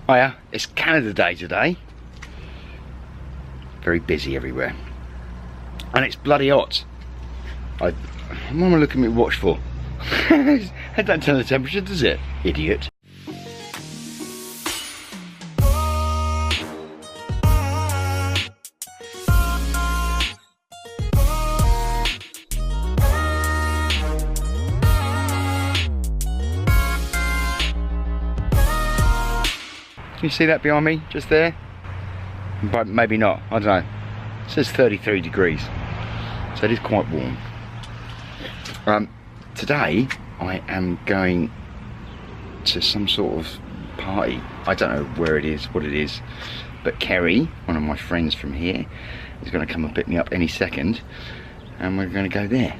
Hiya, it's Canada Day today. Very busy everywhere. And it's bloody hot. What am I looking at my watch for? That don't tell the temperature, does it? Idiot. Can you see that behind me, just there? But maybe not, I don't know. It says 33 degrees, so it is quite warm. Today, I am going to some sort of party. I don't know where it is, what it is, but Kerry, one of my friends from here, is going to come and pick me up any second, and we're going to go there.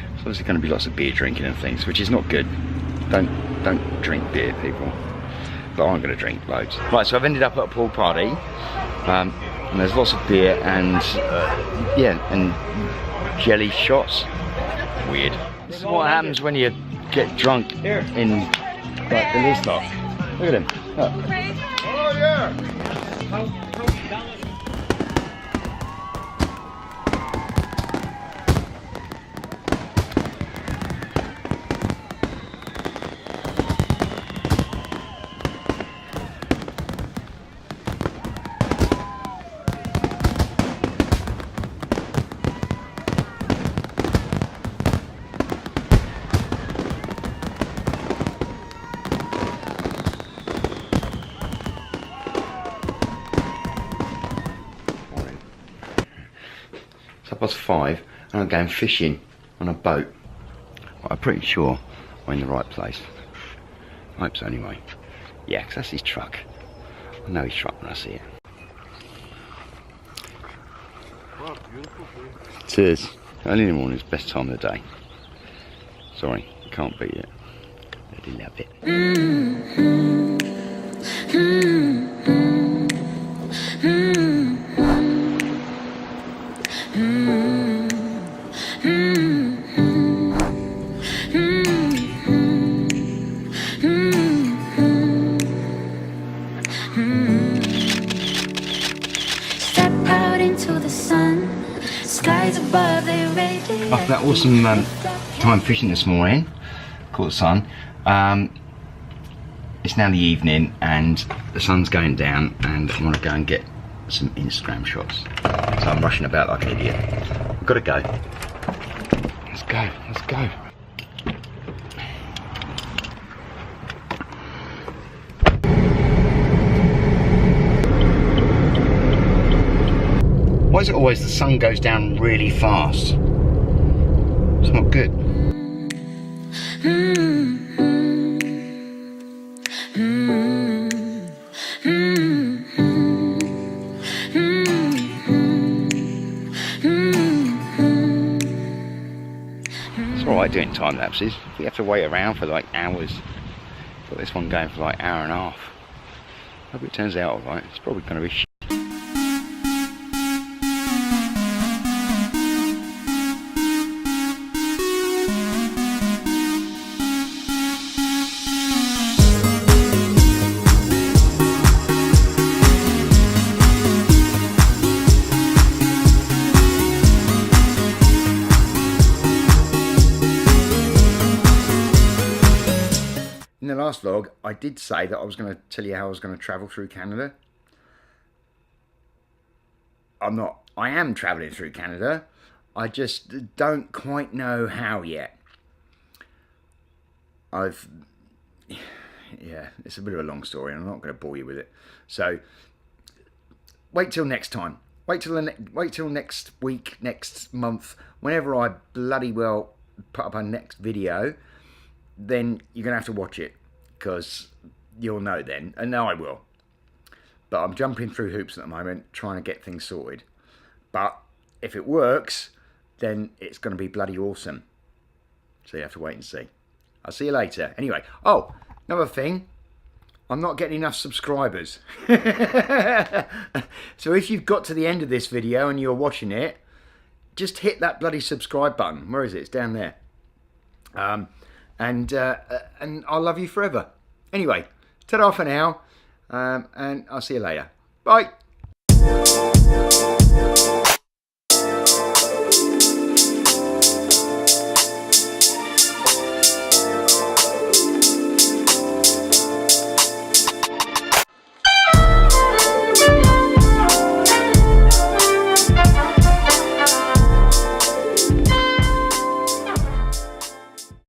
There's obviously going to be lots of beer drinking and things, which is not good. Don't drink beer, people. But I'm going to drink loads. Right, so I've ended up at a pool party, and there's lots of beer and yeah, and jelly shots. Weird. This is what happens when you get drunk in like the list lot. Look at him. Look. Oh yeah. Past 5 and I'm going fishing on a boat. Well, I'm pretty sure we're in the right place. I hope so anyway. Yeah, because that's his truck. I know his truck when I see it. Wow, beautiful. It is. Early in the morning is the best time of the day. Sorry, I can't beat it. I really love it. After that awesome time fishing this morning, caught the sun, it's now the evening and the sun's going down and I want to go and get some Instagram shots. So I'm rushing about like an idiot. I've got to go. Let's go, let's go. Why is it always the sun goes down really fast? It's not good. It's alright doing time lapses. We have to wait around for like hours. Got this one going for like an hour and a half. Hope it turns out alright. It's probably going to be shit. In the last vlog, I did say that I was going to tell you how I was going to travel through Canada. I am travelling through Canada. I just don't quite know how yet. Yeah, it's a bit of a long story and I'm not going to bore you with it. So, wait till next time. Wait till next week, next month, whenever I bloody well put up our next video. Then you're going to have to watch it, because you'll know then, and now I will. But I'm jumping through hoops at the moment, trying to get things sorted. But if it works, then it's going to be bloody awesome. So you have to wait and see. I'll see you later. Anyway, oh, another thing. I'm not getting enough subscribers. So if you've got to the end of this video and you're watching it, just hit that bloody subscribe button. Where is it? It's down there. And I'll love you forever. Anyway, ta-ra for now. and I'll see you later. Bye.